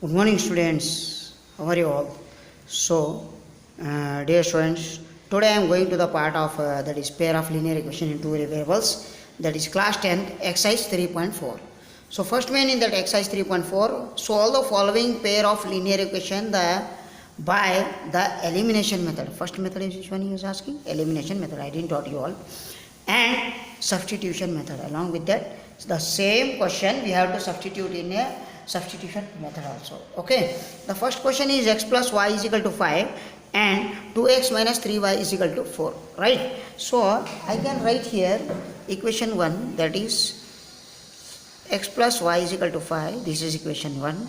Good morning, students. How are you all? So, dear students, today I am going to the part of that is pair of linear equation in two variables. That is class 10 exercise 3.4. So, first main in that exercise 3.4, solve the following pair of linear equation by the elimination method. First method is which one he is asking? Elimination method. I didn't taught you all. And substitution method. Along with that, the same question we have to substitute in a substitution method also. Okay, the first question is x plus y is equal to 5 and 2x minus 3y is equal to 4, right? So I can write here equation 1, that is x plus y is equal to 5, this is equation 1,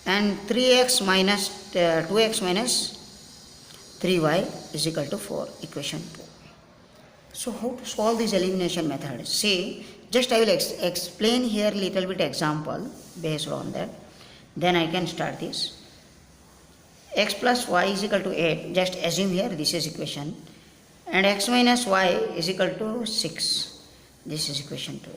and 3x minus 2x minus 3y is equal to 4, equation 2. So how to solve this elimination method? See, just I will explain here little bit example based on that. Then I can start this. X plus y is equal to 8. Just assume here this is equation. And x minus y is equal to 6. This is equation 2.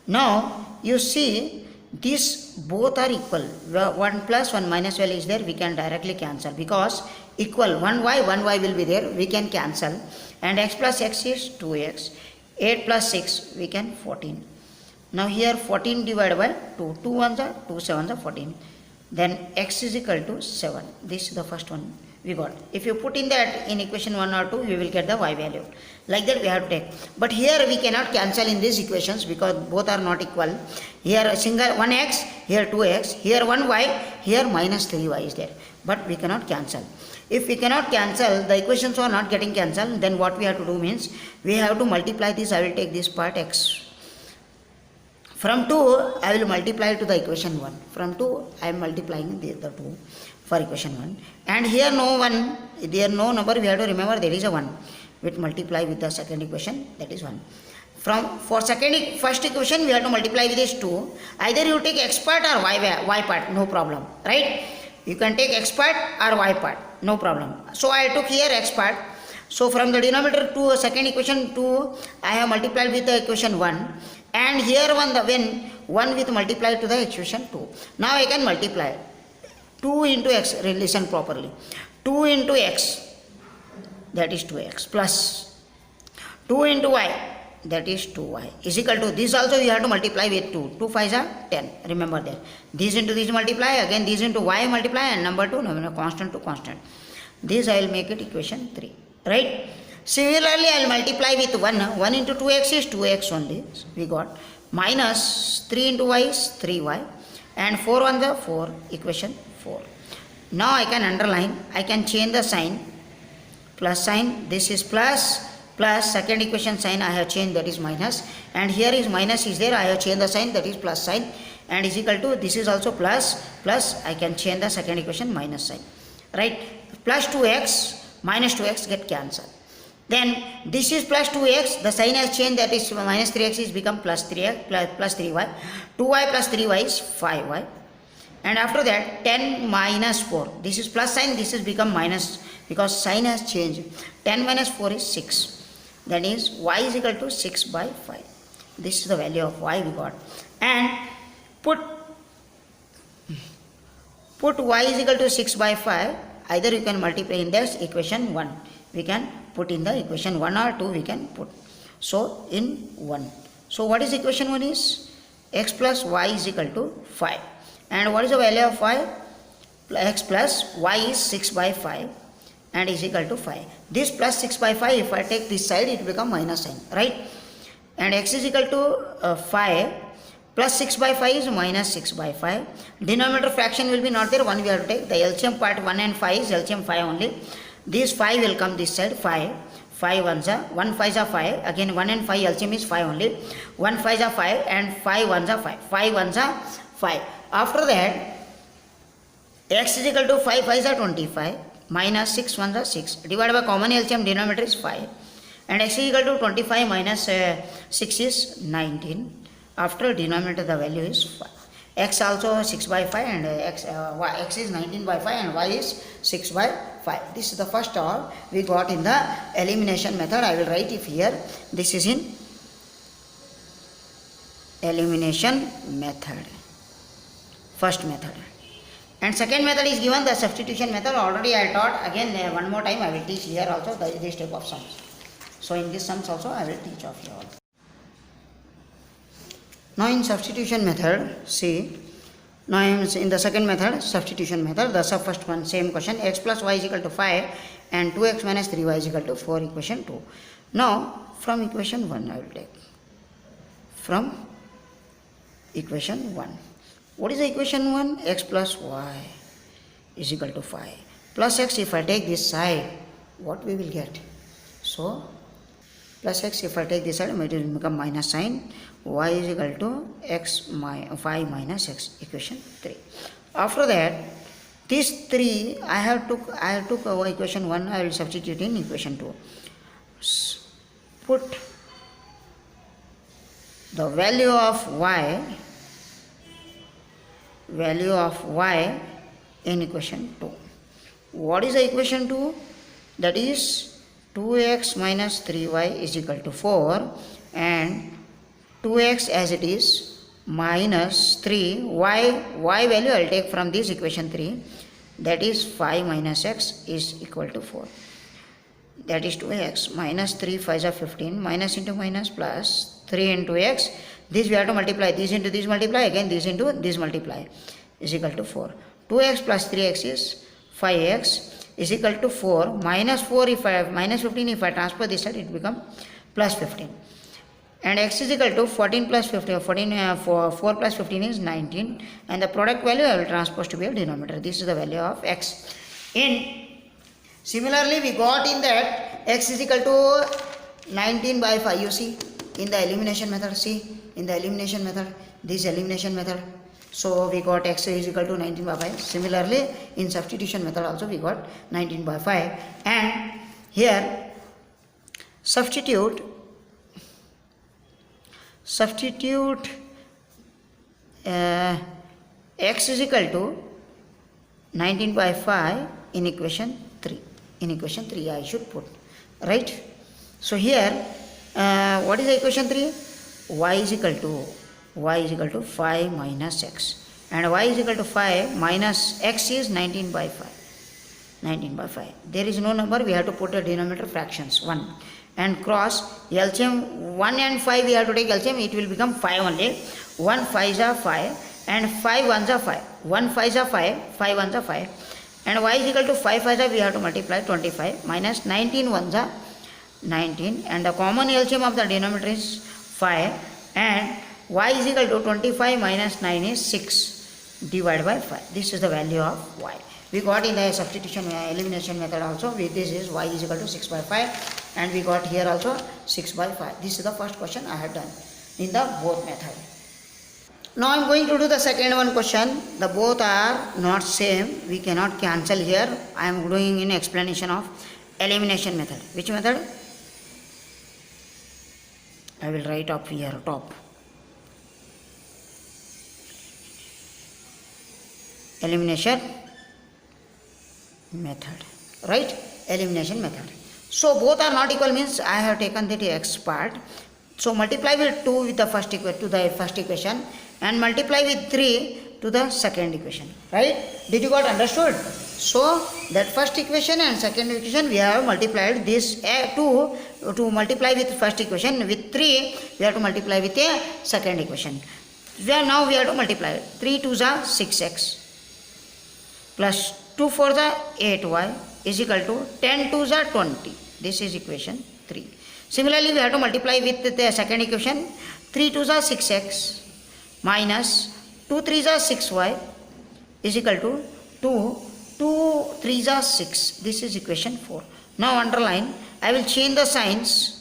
Now you see these both are equal. 1 plus 1 minus value is there. We can directly cancel because equal 1y will be there. We can cancel. And x plus x is 2x. 8 plus 6 we can 14. Now here 14 divided by 2. 2 ones are 2 sevens are 14. Then x is equal to 7. This is the first one we got. If you put in that in equation 1 or 2, you will get the y value. Like that we have to take. But here we cannot cancel in these equations because both are not equal. Here a single 1x, here 2x, here 1y, here minus 3y is there. But we cannot cancel. If we cannot cancel, the equations are not getting cancelled, then what we have to do means, we have to multiply this. I will take this part x. From 2, I will multiply to the equation 1. From 2, I am multiplying the 2 for equation 1. And here no 1, there no number, we have to remember there is a 1. We multiply with the second equation, that is 1. For first equation, we have to multiply with this 2. Either you take x part or y part, no problem, right? You can take x part or y part, no problem. So I took here x part. So from the denominator to second equation 2, I have multiplied with the equation 1. And here when 1 with multiplied to the equation 2. Now I can multiply 2 into x, listen properly. 2 into x, that is 2x, plus 2 into y, that is 2y, is equal to this also you have to multiply with 2. 2 5s are 10, remember that. This into this multiply, again this into y multiply, and number 2, constant to constant. This I will make it equation 3, right? Similarly, I will multiply with 1. 1 into 2x is 2x only, we got. Minus 3 into y is 3y. And 4 1 the 4, equation 4. Now I can underline, I can change the sign. Plus sign, this is plus, second equation sign I have changed, that is minus. And here is minus is there, I have changed the sign, that is plus sign. And is equal to, this is also plus, I can change the second equation minus sign. Right? Plus 2x, minus 2x get cancelled. Then this is plus 2x, the sign has changed, that is minus 3x is become plus 3x, plus 3y. 2y plus 3y is 5y. And after that 10 minus 4, this is plus sign, this is become minus because sign has changed. 10 minus 4 is 6. That is y is equal to 6 by 5. This is the value of y we got. And put y is equal to 6 by 5. Either you can multiply in this equation 1. We can put in the equation 1 or 2 we can put. So in 1. So what is equation 1 is? X plus y is equal to 5. And what is the value of y? X plus y is 6 by 5 and is equal to 5. This plus 6 by 5, if I take this side, it become minus sign, right? And x is equal to 5 plus 6 by 5 is minus 6 by 5. Denominator fraction will be not there, 1 we have to take. The LCM part 1 and 5 is LCM 5 only. This 5 will come this side, 5. 5 ones are, 1 5s are 5. Again 1 and 5 LCM is 5 only. 1 5s are 5 and 5 ones are 5. 5 ones are 5. After that, x is equal to 5 5s are 25 minus 6 ones are 6. Divided by common LCM, denominator is 5. And x is equal to 25 minus 6 is 19. After denominator the value is 5. X also 6 by 5 and x is 19 by 5 and y is 6 by 5. This is the first all we got in the elimination method. I will write it here. This is in elimination method. first method. And second method is given the substitution method. Already I taught. Again one more time I will teach here also this type of sums. So in this sums also I will teach of you all. Now in substitution method, see, now in the second method, substitution method, the first one, same question, x plus y is equal to 5 and 2x minus 3y is equal to 4, equation 2. Now from equation 1 I will take. From equation 1. What is the equation 1? X plus y is equal to 5. Plus x, if I take this side, what we will get? So plus x, if I take this side, it will become minus sign. Y is equal to x 5 minus x, equation 3. After that, this 3 I have took equation 1, I will substitute in equation 2. Put the value of y in equation 2. What is the equation 2? That is 2x minus 3y is equal to 4 and 2x as it is minus 3, y value I will take from this equation 3, that is 5 minus x is equal to 4. That is 2x minus 3 5 are 15, minus into minus plus 3 into x. This we have to multiply, this into this multiply, again this into this multiply, is equal to 4. 2x plus 3x is 5x is equal to 4, minus 4 if I have minus 15, if I transfer this side it become plus 15. And x is equal to 14 plus 15, 4 plus 15 is 19, and the product value I will transpose to be a denominator. This is the value of x. Similarly we got in that x is equal to 19 by 5, you see in the elimination method, see in the elimination method, this elimination method. So we got x is equal to 19 by 5. Similarly in substitution method also we got 19 by 5, and here substitute x is equal to 19 by 5 in equation 3. In equation 3 I should put, right? So here what is the equation 3? Y is equal to 5 minus x, and y is equal to 5 minus x is 19 by 5. 19 by 5. There is no number, we have to put a denominator fractions 1. And cross LCM 1 and 5 we have to take LCM, it will become 5 only. 1 5s are 5 and 5 1s are 5. 1 5s are 5, 5 1s are 5. And y is equal to 5 5s are, we have to multiply 25 minus 19 1s are 19, and the common LCM of the denominator is 5, and y is equal to 25 minus 9 is 6 divided by 5. This is the value of y. We got in the substitution elimination method also, with this is y is equal to 6 by 5, and we got here also 6 by 5. This is the first question I have done in the both method. Now I am going to do the second one question. The both are not same, we cannot cancel here. I am doing in explanation of elimination method. Which method? I will write up here top. Elimination method, right? Elimination method. So both are not equal means I have taken the x part. So multiply with 2 with the first to the first equation, and multiply with 3 to the second equation, right? Did you got understood? So that first equation and second equation we have multiplied this 2 to multiply with first equation, with 3 we have to multiply with a second equation. Now we have to multiply 3 2s are 6x plus 2 4s are 8y is equal to 10 2s are 20. This is equation 3. Similarly we have to multiply with the second equation. 3 2s are 6x minus 2 3s are 6y is equal to 2 3s are 6. This is equation 4. Now underline, I will change the signs.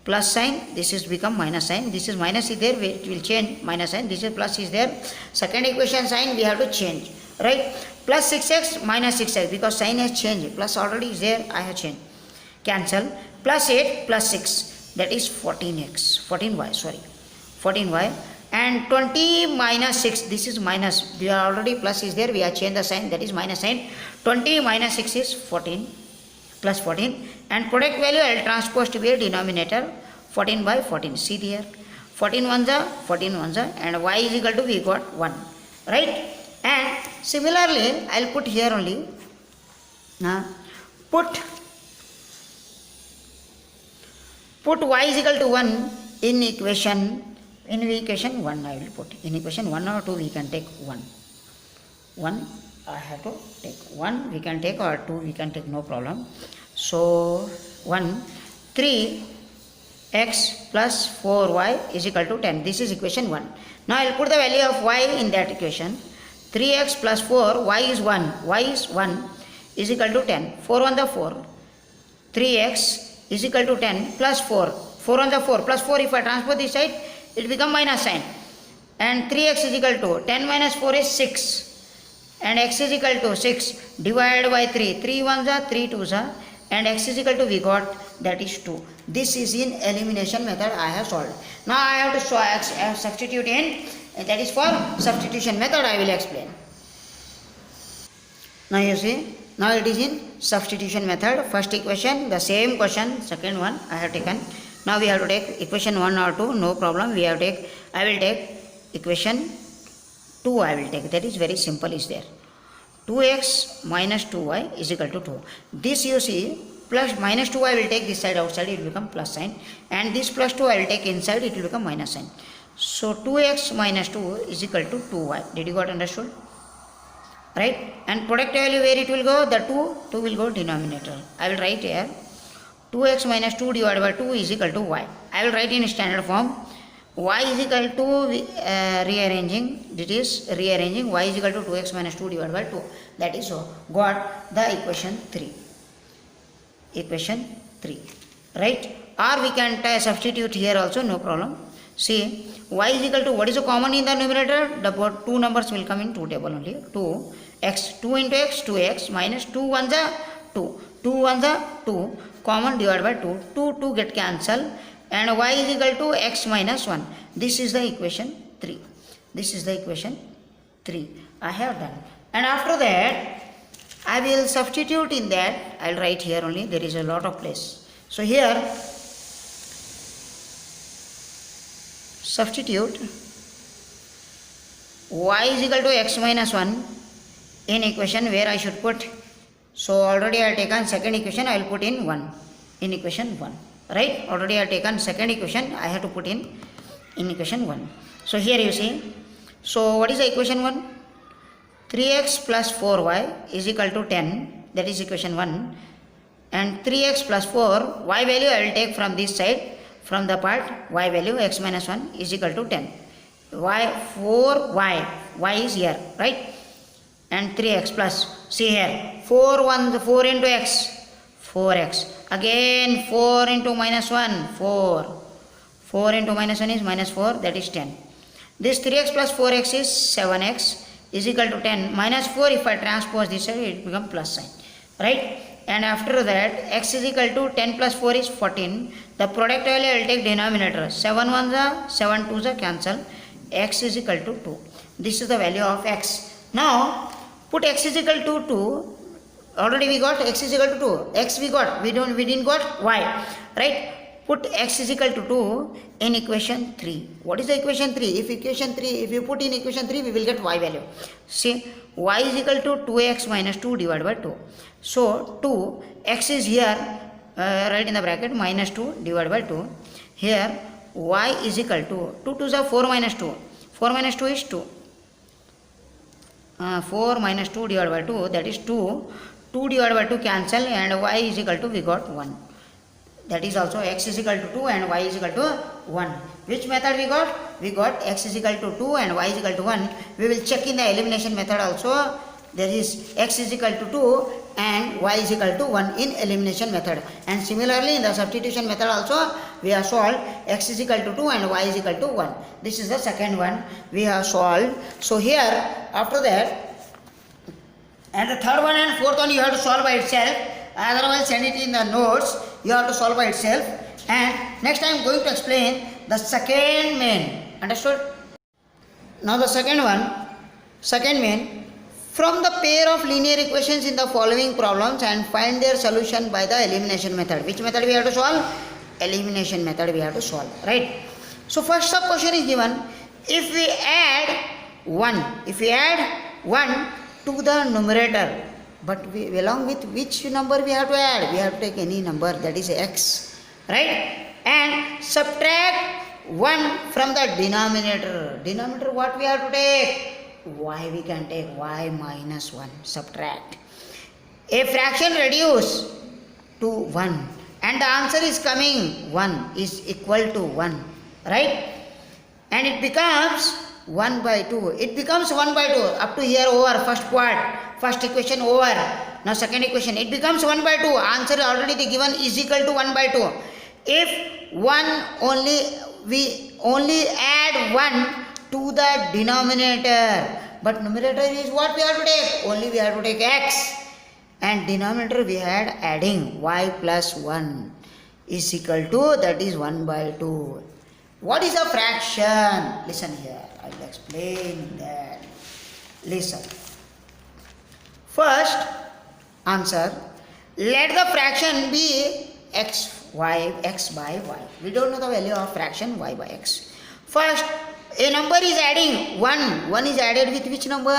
Plus sign, this is become minus sign, this is minus is there, it will change minus sign, this is plus is there. Second equation sign we have to change, right? Plus 6x minus 6x, because sign has changed, plus already is there, I have changed. Cancel. Plus 8 plus 6, that is 14y, sorry, 14y. And 20 minus 6, this is minus, we are already plus is there, we have changed the sign, that is minus sign. 20 minus 6 is 14, plus 14, and product value I will transpose to be a denominator, 14 by 14, see there, 14 ones are, and y is equal to, we got 1, right? And similarly, I'll put here only, put y is equal to 1 in equation 1. I will put in equation 1 or 2, we can take 1. I have to take 1, we can take, or 2 we can take, no problem. So 1, 3x plus 4y is equal to 10. This is equation 1. Now I will put the value of y in that equation. 3x plus 4, y is 1 is equal to 10. 4 on the 4, 3x is equal to 10 plus 4. 4 on the 4 plus 4, if I transfer this side, it will become minus sign. And 3x is equal to 10 minus 4 is 6. And x is equal to 6 divided by 3. 3 ones are 3 twos are. And x is equal to, we got, that is 2. This is in elimination method I have solved. Now I have to substitute in, that is for substitution method I will explain. Now you see, now it is in substitution method. First equation, the same question, second one I have taken. Now we have to take equation 1 or 2, no problem. I will take equation 2 I will take. That is very simple is there. 2x minus 2y is equal to 2. This you see, plus minus 2 I will take this side outside, it will become plus sign. And this plus 2 I will take inside, it will become minus sign. So 2x minus 2 is equal to 2y. Did you got understood? Right? And product value where it will go? The 2 will go denominator. I will write here 2x minus 2 divided by 2 is equal to y. I will write in standard form. Y is equal to rearranging, it is rearranging, y is equal to 2x minus 2 divided by 2. That is so. Got the equation 3. Equation 3. Right? Or we can substitute here also, no problem. See, y is equal to, what is the common in the numerator? The 2 numbers will come in 2 table only. 2 x, 2 into x, 2x minus 2 ones are 2. 2 ones are 2. Common divided by 2. 2 get cancelled. And y is equal to x minus 1. This is the equation 3. This is the equation 3. I have done. And after that, I will substitute in that. I will write here only. There is a lot of place. So here, substitute y is equal to x minus 1 in equation where I should put. So already I have taken second equation. I will put in 1 in equation 1. Right? Already I have taken second equation, I have to put in equation 1. So here you see, so what is the equation 1? 3x plus 4y is equal to 10, that is equation 1. And 3x plus 4, y value I will take from this side, from the part y value, x minus 1 is equal to 10. Y is here, right? And 3x plus, see here, 4 into x, 4x. Again 4 into minus 1, 4. 4 into minus 1 is minus 4, that is 10. This 3x plus 4x is 7x is equal to 10. Minus 4, if I transpose this side, it becomes plus sign. Right? And after that, x is equal to 10 plus 4 is 14. The product value I will take denominator. 7 ones are, 7 twos are cancel. X is equal to 2. This is the value of x. Now, put x is equal to 2. Already we got x is equal to 2. X we got. We didn't got y. Right? Put x is equal to 2 in equation 3. What is the equation 3? If you put in equation 3, we will get y value. See, y is equal to 2x minus 2 divided by 2. So, 2, x is here, right in the bracket, minus 2 divided by 2. Here, y is equal to, 2 2s are 4 minus 2. 4 minus 2 is 2. 4 minus 2 divided by 2, that is 2. 2 divided by 2 cancel, and y is equal to, we got 1. That is also x is equal to 2 and y is equal to 1. Which method we got? We got x is equal to 2 and y is equal to 1. We will check in the elimination method also. There is x is equal to 2 and y is equal to 1 in elimination method. And similarly in the substitution method also we have solved x is equal to 2 and y is equal to 1. This is the second one we have solved. So here after that, and the third one and fourth one you have to solve by itself. Otherwise send it in the notes. You have to solve by itself. And next I am going to explain the second main. Understood? Now the second main. From the pair of linear equations in the following problems and find their solution by the elimination method. Which method we have to solve? Elimination method we have to solve. Right? So first sub question is given. If we add 1 to the numerator. But along with which number we have to add? We have to take any number, that is x, right? And subtract 1 from the denominator. Denominator what we have to take? Y we can take, y minus 1. Subtract. A fraction reduce to 1 and the answer is coming 1 is equal to 1, right? And it becomes 1 by 2. It becomes 1 by 2. Up to here over. First part. First equation over. Now second equation. It becomes 1 by 2. Answer already given is equal to 1 by 2. If 1 only, we only add 1 to the denominator. But numerator is what we have to take? Only we have to take x. And denominator we had adding y plus 1 is equal to, that is 1 by 2. What is a fraction? Listen here, I will explain that. Listen. First answer, let the fraction be x by y. We don't know the value of fraction y by x. First, a number is adding 1. 1 is added with which number?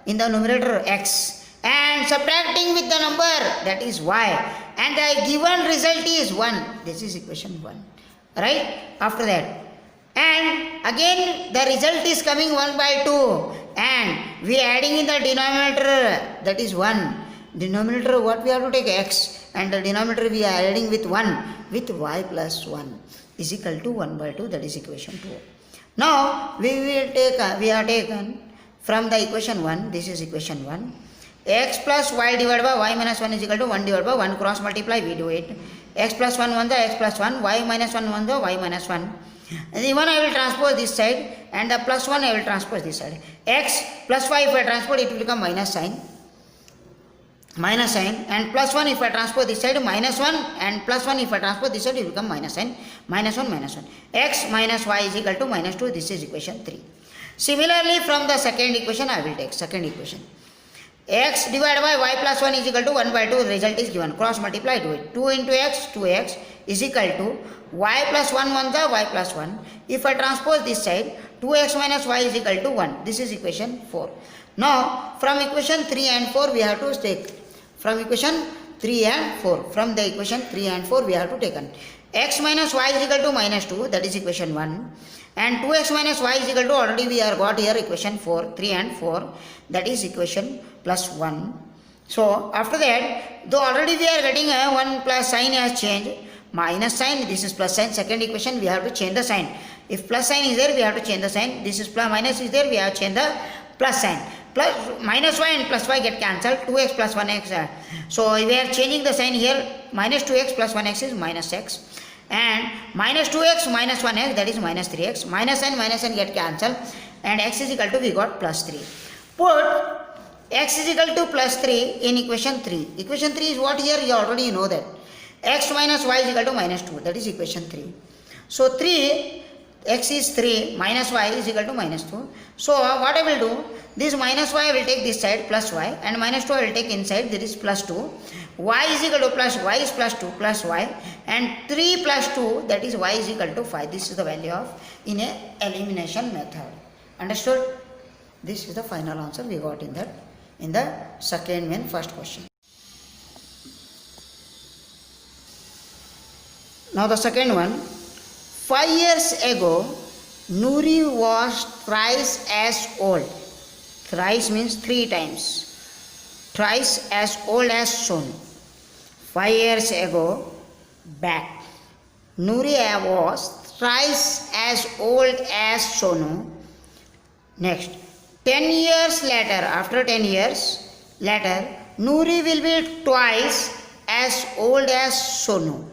In the numerator x. And subtracting with the number, that is y. And the given result is 1. This is equation 1. Right? After that. And again the result is coming 1 by 2. And we are adding in the denominator, that is 1. Denominator what we have to take? X. And the denominator we are adding with 1. With y plus 1 is equal to 1 by 2. That is equation 2. Now we will take, we are taken from the equation 1. This is equation 1. X plus y divided by y minus 1 is equal to 1 divided by 1 cross multiply, we do it. X plus 1 1 the x plus 1, y minus 1 1 the y minus 1. And even I will transpose this side and the plus 1 I will transpose this side. X plus y if I transpose it will become minus sign. Minus sign, and plus 1 if I transpose this side, minus 1, and plus 1 if I transpose this side it will become minus sign. Minus 1 minus 1. X minus y is equal to minus 2. This is equation 3. Similarly from the second equation I will take second equation. X divided by y plus 1 is equal to 1 by 2. Result is given. Cross multiply, do it. 2 into x, 2x is equal to y plus 1 1 the y plus 1. If I transpose this side, 2x minus y is equal to 1. This is equation 4. Now from equation 3 and 4 we have to take. From equation 3 and 4. From the equation 3 and 4 we have to take x minus y is equal to minus 2. That is equation 1. And 2x minus y is equal to, already we are got here equation 4, 3 and 4. That is equation plus 1. So after that, though already we are getting a 1 plus sign has changed. Minus sign, this is plus sign. Second equation we have to change the sign. If plus sign is there, we have to change the sign. This is plus, minus is there, we have to change the plus sign. Plus minus y and plus y get cancelled. 2x plus 1x. So we are changing the sign here. Minus 2x plus 1x is minus x. And minus 2x minus 1x, that is minus 3x. Minus n get cancelled. And x is equal to, we got plus 3. Put x is equal to plus 3 in equation 3. Equation 3 is what here? You already know that. X minus y is equal to minus 2. That is equation 3. So 3, x is 3, minus y is equal to minus 2. So what I will do? This minus y I will take this side, plus y, and minus 2 I will take inside, that is plus 2. Y is equal to plus, y is plus 2 plus y, and 3 plus 2, that is y is equal to 5. This is the value of in a elimination method. Understood? This is the final answer we got in that, in the second main first question. Now the second one. 5 years ago, Nuri was thrice as old. Thrice means 3 times. Thrice as old as Sonu. 5 years ago, back, Nuri was thrice as old as Sonu. Next, 10 years later, after 10 years later, Nuri will be twice as old as Sonu.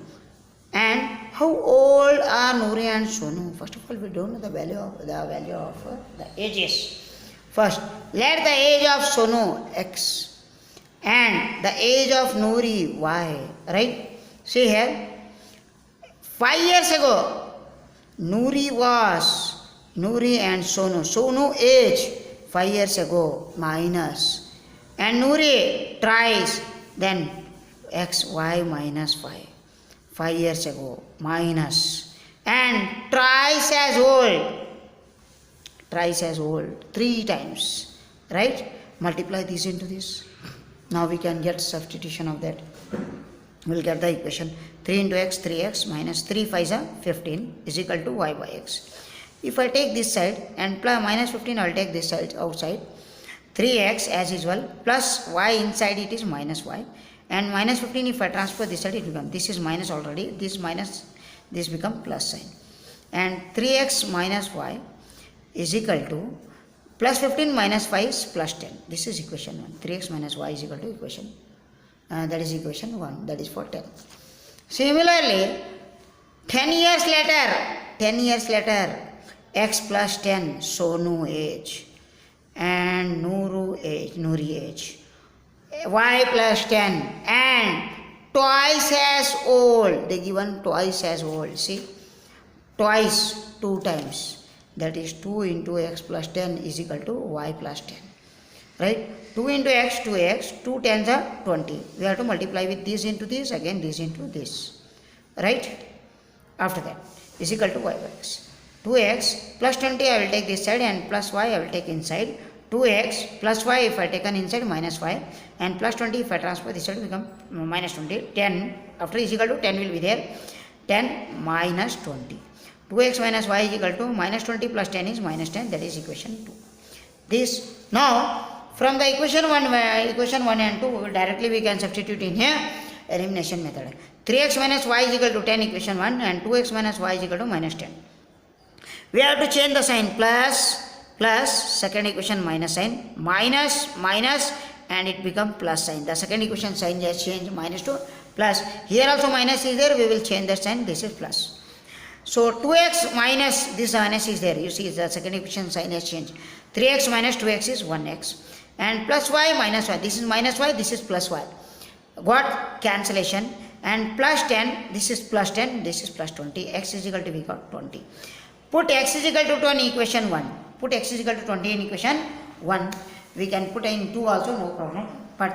And how old are Nuri and Sonu? First of all, we don't know the value of the ages. First, let the age of Sonu x and the age of Nuri y. Right? See here. 5 years ago, Nuri and Sonu. Sonu age 5 years ago minus. And Nuri twice, then x y minus 5. 5 years ago minus, and twice as old 3 times right? Multiply this into this. Now we can get substitution of that. We'll get the equation 3 into x, 3x minus 3 5 is 15 is equal to y by x. If I take this side and plus minus 15, I will take this side outside. 3x as usual plus y inside it is minus y, and minus 15 if I transfer this side it becomes, this is minus already, this minus, this become plus sign, and 3x minus y is equal to plus 15 minus 5 is plus 10. This is equation 1. 3x minus y is equal to equation, that is equation 1, that is for 10. Similarly, 10 years later, x plus 10, Sonu age, and Nuri age, y plus 10, and twice as old, they given twice as old, see, twice, 2 times, that is 2 into x plus 10 is equal to y plus 10, right? 2 into x, 2x, 2 tens are 20, we have to multiply with this into this, again this into this, right? After that is equal to y by x. 2x plus 20 I will take this side, and plus y I will take inside. 2x plus y if I taken inside minus y, and plus 20 if I transfer this side become minus 20. 10 after is equal to 10 will be there. 10 minus 20. 2x minus y is equal to minus 20 plus 10 is minus 10, that is equation 2. This now from the equation 1 and 2 directly we can substitute in here elimination method. 3x minus y is equal to 10 equation 1, and 2x minus y is equal to minus 10. We have to change the sign, plus second equation minus sign, minus, and it become plus sign. The second equation sign has changed, minus to plus. Here also minus is there, we will change the sign, this is plus. So 2x minus, this minus is there, you see the second equation sign has changed. 3x minus 2x is 1x, and plus y minus y, this is minus y, this is plus y. Got cancellation, and plus 10, this is plus 10, this is plus 20, x is equal to, we got 20. Put x is equal to 20 in equation 1. Put x is equal to 20 in equation 1. We can put in 2 also, no problem. But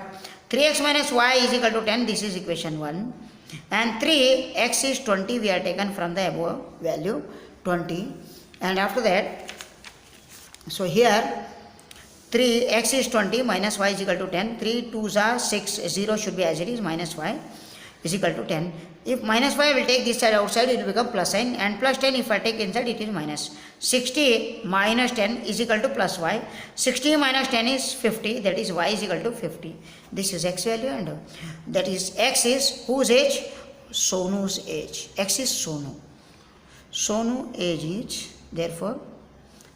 3x minus y is equal to 10. This is equation 1. And 3, x is 20. We are taken from the above value 20. And after that, so here 3, x is 20 minus y is equal to 10. 3 2s are 6. 0 should be as it is, minus y is equal to 10. If minus y will take this side outside, it will become plus sign, and plus 10 if I take inside, it is minus. 60 minus 10 is equal to plus y. 60 minus 10 is 50, that is y is equal to 50. This is x value, and that is x is whose age? Sonu's age. X is Sonu. Sonu age is, therefore,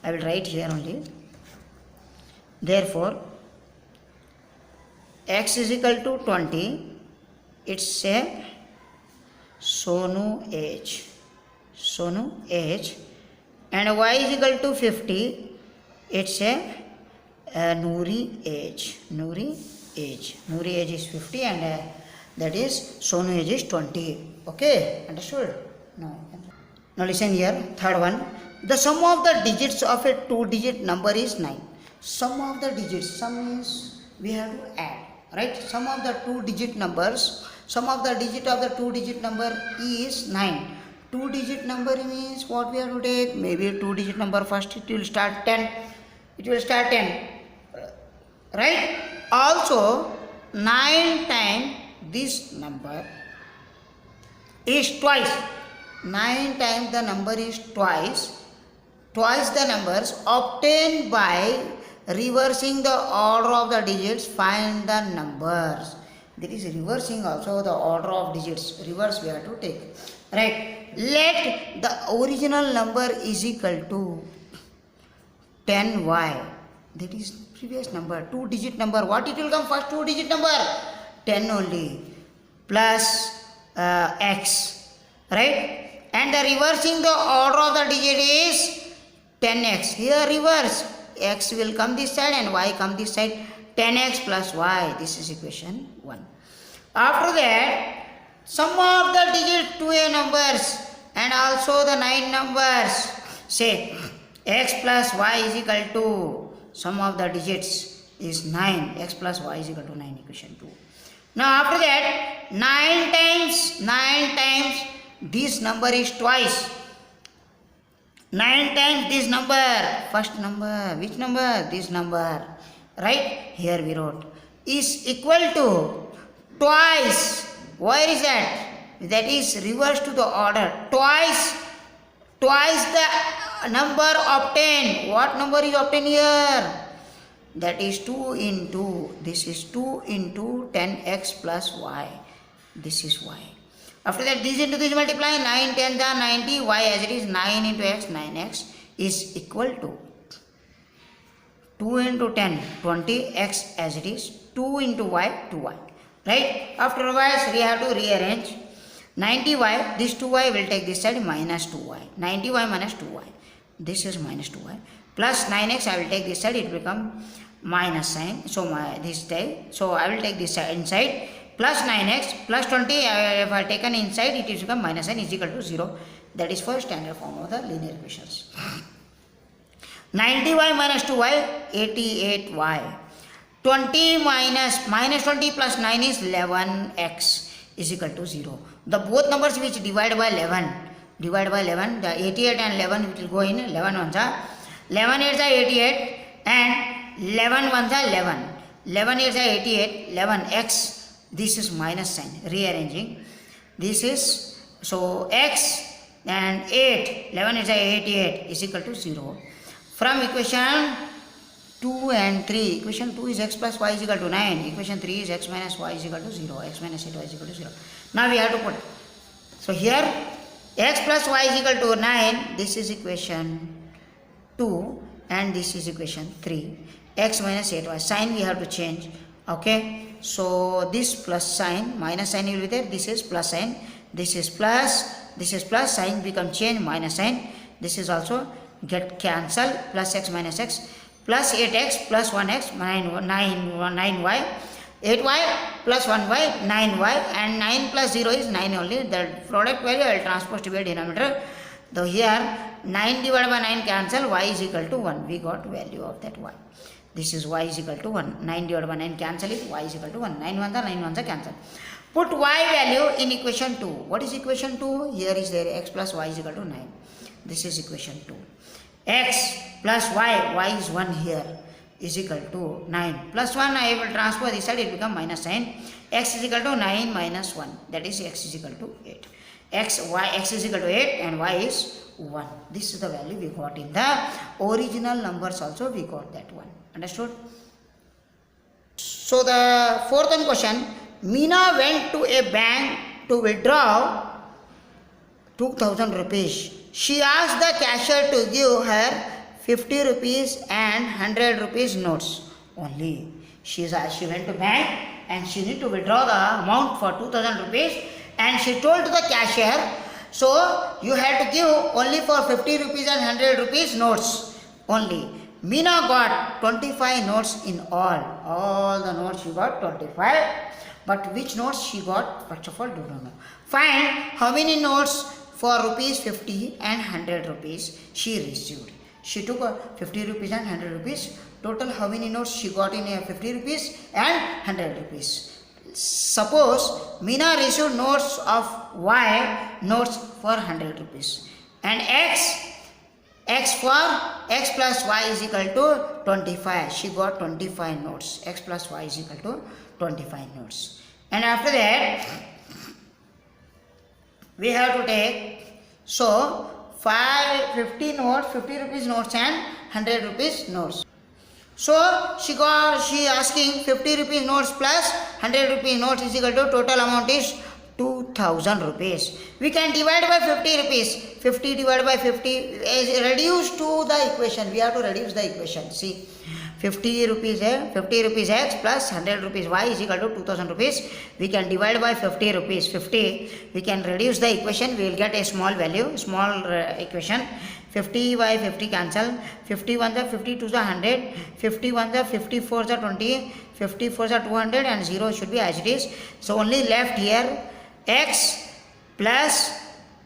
I will write here only. Therefore, x is equal to 20, it's a Sonu age, and y is equal to 50, it's a Nuri age, Nuri age is 50, and that is Sonu age is 20, okay, understood? Now listen here, third one, the sum of the digits of a 2-digit number is 9. Sum of the digits, sum means we have to add, right? Sum of the 2-digit numbers, sum of the digit of the 2-digit number is 9. 2-digit number means what we have to take? Maybe a 2-digit number first, it will start 10. It will start 10. Right? Also, 9 times this number is twice. 9 times the number is twice. Twice the numbers obtained by reversing the order of the digits, find the numbers. There is reversing also the order of digits. Reverse we have to take. Right. Let the original number is equal to 10y. That is previous number. 2-digit number. What it will come first? 2-digit number. 10 only. Plus x. Right. And the reversing the order of the digit is 10x. Here reverse. X will come this side and y come this side. 10x plus y. This is equation 1. After that, sum of the digit 2a numbers and also the 9 numbers. Say x plus y is equal to sum of the digits is 9. X plus y is equal to 9, equation 2. Now after that, 9 times this number is twice. 9 times this number, first number, which number? This number. right? Here we wrote is equal to twice. Where is that? That is reverse to the order. Twice the number obtained. What number is obtained here? That is 2 into, this is 2 into 10x plus y. This is y. After that, this into this multiply, 9 10 are 90, y as it is 9 into x, 9x is equal to 2 into 10, 20, x as it is, 2 into y, 2y. Right? Afterwards, we have to rearrange. 90y, this 2y will take this side minus 2y. 90y minus 2y. This is minus 2y. Plus 9x, I will take this side, it will become minus sign. So, this side. So, I will take this side inside. Plus 9x plus 20, if I taken inside, it is become minus sign is equal to 0. That is for standard form of the linear equations. 90y minus 2y, 88y. 20 minus 20 plus 9 is 11x is equal to 0. The both numbers which divide by 11, the 88 and 11 which will go in 11 ones are 11 8s are 88 and 11 ones are 11. 11 8s are 88, 11x. This is minus sign, rearranging. This is, so x and 8, 11 is 88 is equal to 0. From equation 2 and 3, equation 2 is x plus y is equal to 9, equation 3 is x minus y is equal to 0, x minus 8y is equal to 0. Now we have to put, so here x plus y is equal to 9, this is equation 2 and this is equation 3, x minus 8y, sign we have to change, okay. So this plus sign, minus sign will be there, this is plus sign, this is plus, sign become change, minus sign, this is also get cancelled, plus x minus x, plus 8x plus 1x, 9y, 8y plus 1y, 9y, and 9 plus 0 is 9 only, the product value I will transpose to be a denominator. Though here 9 divided by 9 cancel, y is equal to 1, we got value of that y. This is y is equal to 1. 9 divided by 9 cancel is y is equal to 1. 9 ones are cancel. Put y value in equation 2. What is equation 2? Here is there x plus y is equal to 9. This is equation 2. X plus y is 1 here, is equal to 9. Plus 1 I will transfer this side, it become minus sign. X is equal to 9 minus 1. That is x is equal to 8. X is equal to 8 and y is 1. This is the value we got in the original numbers also we got that one. Understood? So the fourth one question, Meena went to a bank to withdraw 2000 rupees. She asked the cashier to give her 50 rupees and 100 rupees notes only. She went to bank and she need to withdraw the amount for 2000 rupees and she told to the cashier, so you have to give only for 50 rupees and 100 rupees notes only. Meena got 25 notes in all the notes she got 25, but which notes she got, first of all do not know. Find how many notes for rupees 50 and 100 rupees she received. She took 50 rupees and 100 rupees, total how many notes she got in 50 rupees and 100 rupees. Suppose Meena received notes of y, notes for 100 rupees and x for x plus y is equal to 25. She got 25 notes. X plus y is equal to 25 notes. And after that, we have to take, so 50 notes, 50 rupees notes and 100 rupees notes. So she asking 50 rupees notes plus 100 rupees notes is equal to total amount is 2000 rupees. We can divide by 50 rupees. 50 divided by 50 is reduced to the equation. We have to reduce the equation. See, 50 rupees x plus 100 rupees y is equal to 2000 rupees. We can divide by 50 rupees. 50. We can reduce the equation. We will get a small value, small equation. 50 by 50 cancel. 50 ones are 50, 2s are 100. 50 ones are 50, 4s are 20. 50 4s are 200 and 0 should be as it is. So only left here x plus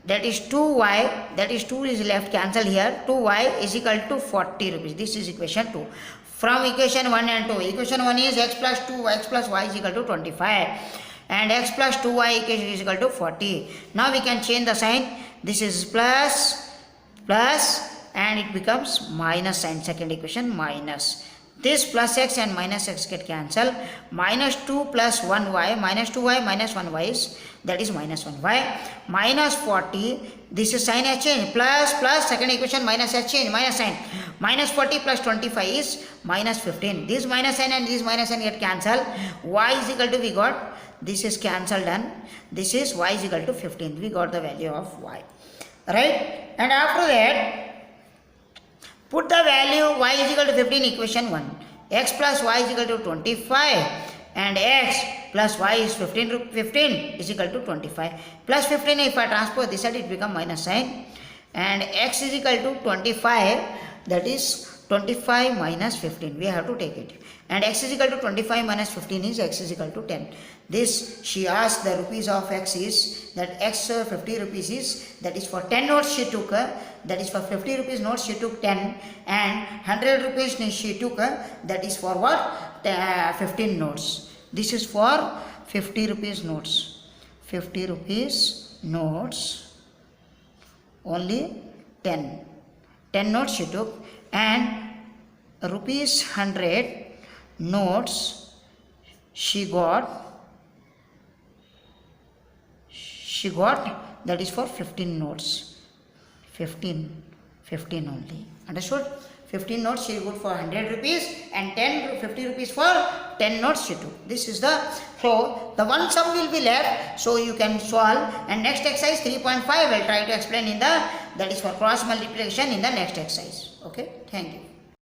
that is 2y, that is 2 is left, cancel here, 2y is equal to 40 rupees. This is equation 2. From equation 1 and 2, equation 1 is x plus 2, x plus y is equal to 25 and x plus 2y is equal to 40. Now we can change the sign. This is plus and it becomes minus sign, second equation minus. this plus x and minus x get cancelled. Minus 2 plus 1y, minus 2y minus 1y is, that is minus 1y. Minus 40, this is sign has changed, plus second equation minus has changed, minus sign. Minus 40 plus 25 is minus 15. This minus sign and this minus sign get cancelled. Y is equal to, we got, this is cancelled and this is y is equal to 15. We got the value of y. Right? And after that, put the value y is equal to 15 equation 1. X plus y is equal to 25 and x plus y is 15 is equal to 25. Plus 15, if I transpose this side, it become minus sign. And x is equal to 25, that is 25 minus 15. We have to take it. And x is equal to 25 minus 15 is x is equal to 10. This, she asked the rupees of x is, that x 50 rupees is, that is for 10 notes she took, that is for 50 rupees notes she took 10, and 100 rupees she took, that is for what? 15 notes. This is for 50 rupees notes. 50 rupees notes, only 10. 10 notes she took, and rupees 100 notes she got, that is for 15 notes. 15 only. Understood? 15 notes she got for 100 rupees and 50 rupees for 10 notes she took. This is the, so the one sum will be left, so you can solve, and next exercise 3.5 I will try to explain in the, that is for cross multiplication in the next exercise. Okay, thank you.